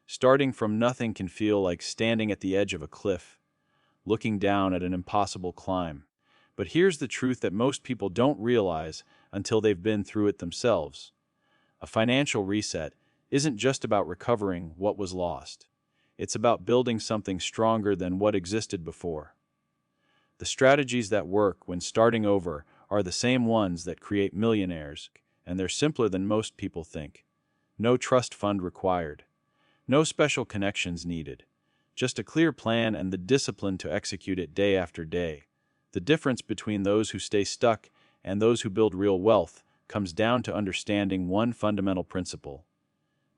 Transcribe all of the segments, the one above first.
Starting from nothing can feel like standing at the edge of a cliff, looking down at an impossible climb. But here's the truth that most people don't realize until they've been through it themselves. A financial reset isn't just about recovering what was lost. It's about building something stronger than what existed before. The strategies that work when starting over are the same ones that create millionaires, and they're simpler than most people think. No trust fund required. No special connections needed. Just a clear plan and the discipline to execute it day after day. The difference between those who stay stuck and those who build real wealth comes down to understanding one fundamental principle.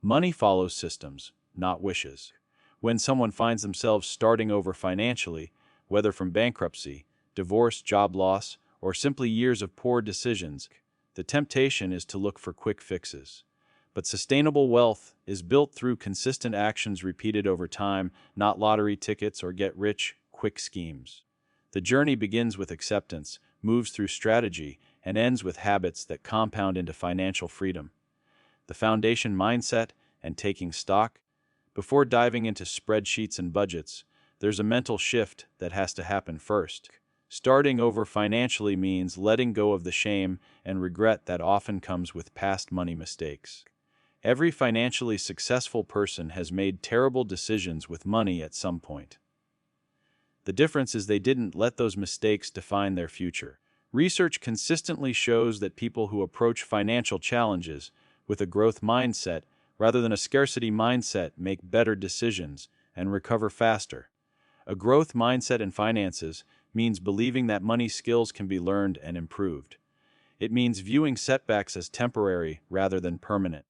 Money follows systems, not wishes. When someone finds themselves starting over financially, whether from bankruptcy, divorce, job loss, or simply years of poor decisions, the temptation is to look for quick fixes. But sustainable wealth is built through consistent actions repeated over time, not lottery tickets or get-rich-quick schemes. The journey begins with acceptance, moves through strategy, and ends with habits that compound into financial freedom. The foundation mindset and taking stock. Before diving into spreadsheets and budgets, there's a mental shift that has to happen first. Starting over financially means letting go of the shame and regret that often comes with past money mistakes. Every financially successful person has made terrible decisions with money at some point. The difference is they didn't let those mistakes define their future. Research consistently shows that people who approach financial challenges with a growth mindset rather than a scarcity mindset make better decisions and recover faster. A growth mindset in finances means believing that money skills can be learned and improved. It means viewing setbacks as temporary rather than permanent.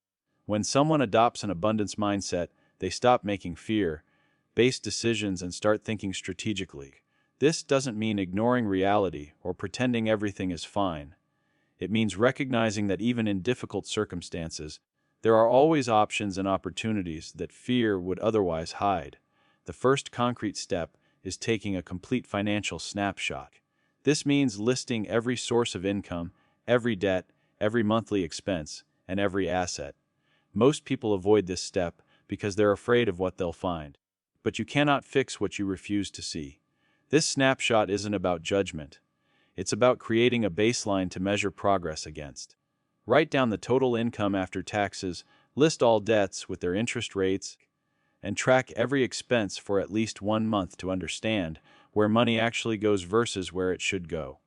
When someone adopts an abundance mindset, they stop making fear-based decisions and start thinking strategically. This doesn't mean ignoring reality or pretending everything is fine. It means recognizing that even in difficult circumstances, there are always options and opportunities that fear would otherwise hide. The first concrete step is taking a complete financial snapshot. This means listing every source of income, every debt, every monthly expense, and every asset. Most people avoid this step because they're afraid of what they'll find. But you cannot fix what you refuse to see. This snapshot isn't about judgment. It's about creating a baseline to measure progress against. Write down the total income after taxes, list all debts with their interest rates, and track every expense for at least 1 month to understand where money actually goes versus where it should go.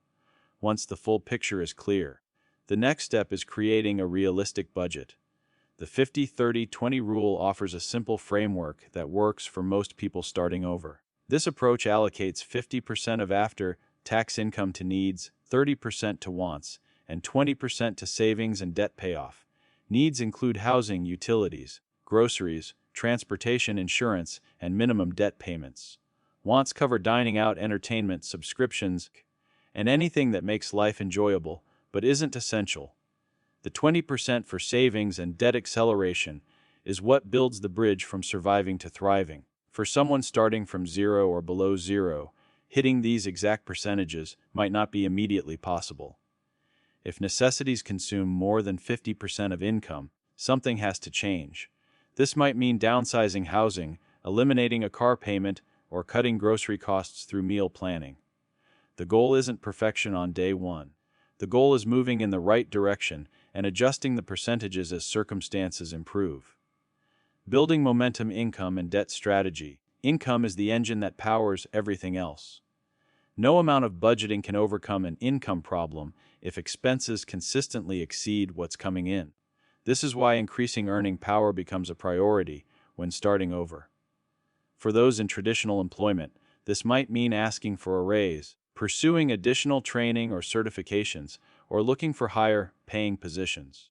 Once the full picture is clear, the next step is creating a realistic budget. The 50-30-20 rule offers a simple framework that works for most people starting over. This approach allocates 50% of after-tax income to needs, 30% to wants, and 20% to savings and debt payoff. Needs include housing, utilities, groceries, transportation, insurance, and minimum debt payments. Wants cover dining out, entertainment, subscriptions, and anything that makes life enjoyable but isn't essential. The 20% for savings and debt acceleration is what builds the bridge from surviving to thriving. For someone starting from zero or below zero, hitting these exact percentages might not be immediately possible. If necessities consume more than 50% of income, something has to change. This might mean downsizing housing, eliminating a car payment, or cutting grocery costs through meal planning. The goal isn't perfection on day one. The goal is moving in the right direction and adjusting the percentages as circumstances improve. Building momentum, income, and debt strategy. Income is the engine that powers everything else. No amount of budgeting can overcome an income problem if expenses consistently exceed what's coming in. This is why increasing earning power becomes a priority when starting over. For those in traditional employment, this might mean asking for a raise, pursuing additional training or certifications, or looking for higher-paying positions.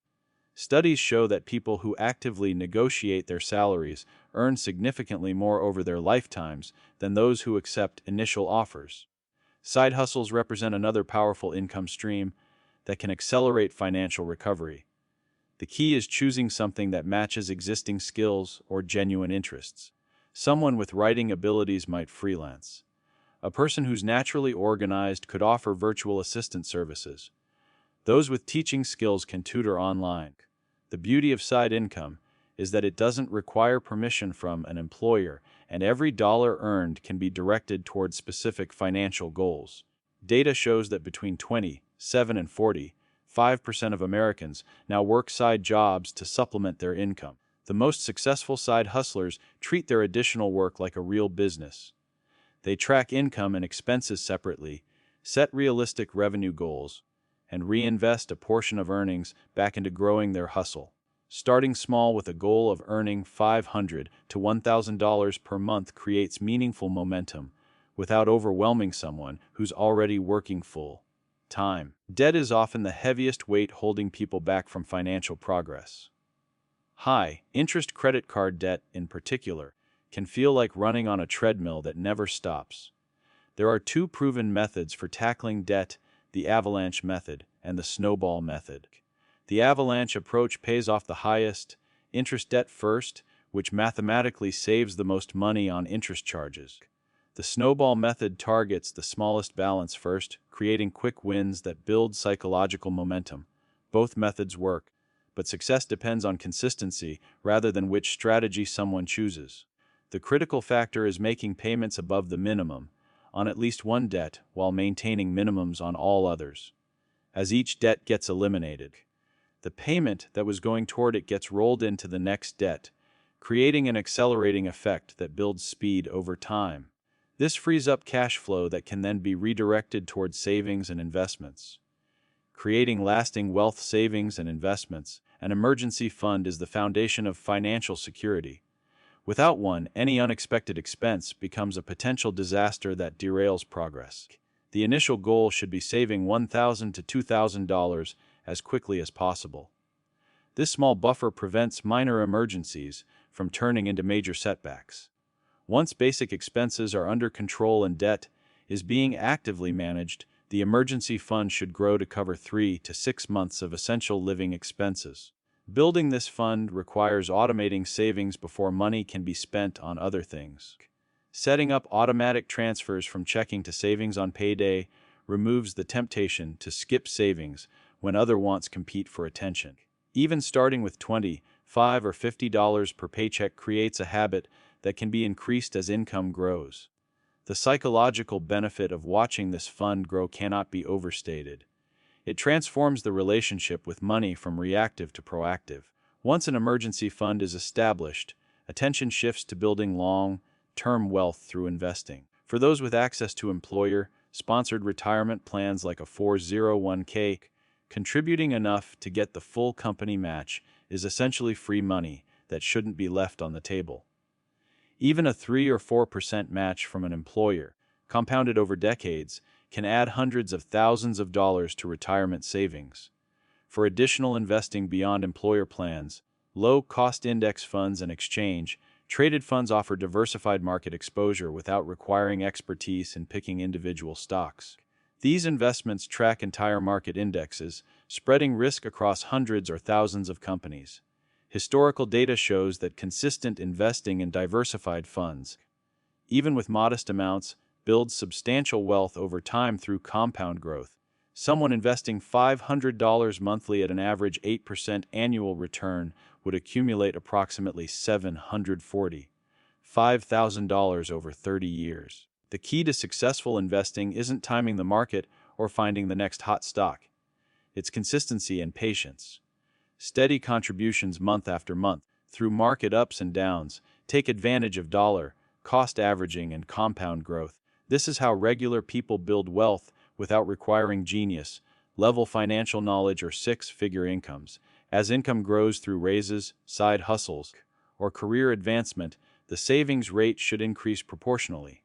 Studies show that people who actively negotiate their salaries earn significantly more over their lifetimes than those who accept initial offers. Side hustles represent another powerful income stream that can accelerate financial recovery. The key is choosing something that matches existing skills or genuine interests. Someone with writing abilities might freelance. A person who's naturally organized could offer virtual assistant services. Those with teaching skills can tutor online. The beauty of side income is that it doesn't require permission from an employer, and every dollar earned can be directed towards specific financial goals. Data shows that between 27 and 45% of Americans now work side jobs to supplement their income. The most successful side hustlers treat their additional work like a real business. They track income and expenses separately, set realistic revenue goals, and reinvest a portion of earnings back into growing their hustle. Starting small with a goal of earning $500 to $1,000 per month creates meaningful momentum without overwhelming someone who's already working full time. Debt is often the heaviest weight holding people back from financial progress. High-interest credit card debt, in particular, can feel like running on a treadmill that never stops. There are two proven methods for tackling debt: the avalanche method and the snowball method. The avalanche approach pays off the highest interest debt first, which mathematically saves the most money on interest charges. The snowball method targets the smallest balance first, creating quick wins that build psychological momentum. Both methods work, but success depends on consistency rather than which strategy someone chooses. The critical factor is making payments above the minimum on at least one debt while maintaining minimums on all others. As each debt gets eliminated, the payment that was going toward it gets rolled into the next debt, creating an accelerating effect that builds speed over time. This frees up cash flow that can then be redirected towards savings and investments. Creating lasting wealth. Savings and investments. An emergency fund is the foundation of financial security. Without one, any unexpected expense becomes a potential disaster that derails progress. The initial goal should be saving $1,000 to $2,000 as quickly as possible. This small buffer prevents minor emergencies from turning into major setbacks. Once basic expenses are under control and debt is being actively managed, the emergency fund should grow to cover 3 to 6 months of essential living expenses. Building this fund requires automating savings before money can be spent on other things. Setting up automatic transfers from checking to savings on payday removes the temptation to skip savings when other wants compete for attention. Even starting with $25 or $50 per paycheck creates a habit that can be increased as income grows. The psychological benefit of watching this fund grow cannot be overstated. It transforms the relationship with money from reactive to proactive. Once an emergency fund is established, attention shifts to building long-term wealth through investing. For those with access to employer-sponsored retirement plans like a 401k, contributing enough to get the full company match is essentially free money that shouldn't be left on the table. Even a 3 or 4% match from an employer, compounded over decades, can add hundreds of thousands of dollars to retirement savings. For additional investing beyond employer plans, low-cost index funds and exchange-traded funds offer diversified market exposure without requiring expertise in picking individual stocks. These investments track entire market indexes, spreading risk across hundreds or thousands of companies. Historical data shows that consistent investing in diversified funds, even with modest amounts, builds substantial wealth over time through compound growth. Someone investing $500 monthly at an average 8% annual return would accumulate approximately $745,000 over 30 years. The key to successful investing isn't timing the market or finding the next hot stock. It's consistency and patience. Steady contributions month after month, through market ups and downs, take advantage of dollar-cost averaging and compound growth. This is how regular people build wealth without requiring genius-level financial knowledge or six-figure incomes. As income grows through raises, side hustles, or career advancement, the savings rate should increase proportionally.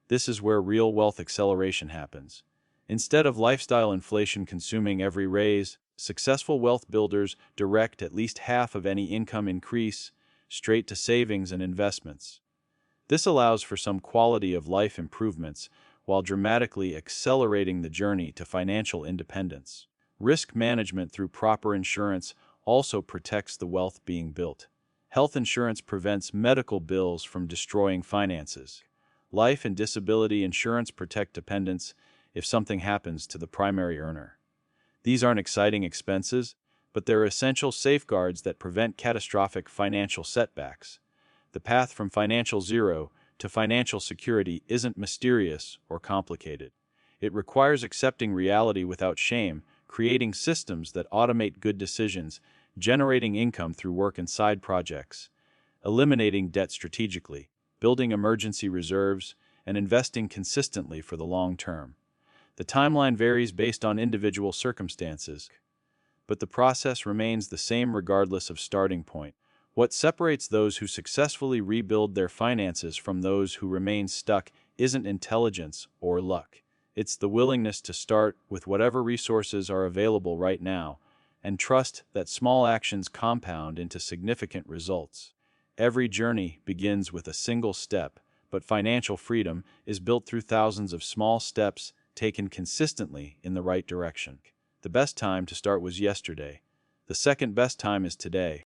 This is where real wealth acceleration happens. Instead of lifestyle inflation consuming every raise, successful wealth builders direct at least half of any income increase straight to savings and investments. This allows for some quality of life improvements while dramatically accelerating the journey to financial independence. Risk management through proper insurance also protects the wealth being built. Health insurance prevents medical bills from destroying finances. Life and disability insurance protect dependents if something happens to the primary earner. These aren't exciting expenses, but there are essential safeguards that prevent catastrophic financial setbacks. The path from financial zero to financial security isn't mysterious or complicated. It requires accepting reality without shame, creating systems that automate good decisions, generating income through work and side projects, eliminating debt strategically, building emergency reserves, and investing consistently for the long term. The timeline varies based on individual circumstances, but the process remains the same regardless of starting point. What separates those who successfully rebuild their finances from those who remain stuck isn't intelligence or luck. It's the willingness to start with whatever resources are available right now and trust that small actions compound into significant results. Every journey begins with a single step, but financial freedom is built through thousands of small steps taken consistently in the right direction. The best time to start was yesterday. The second best time is today.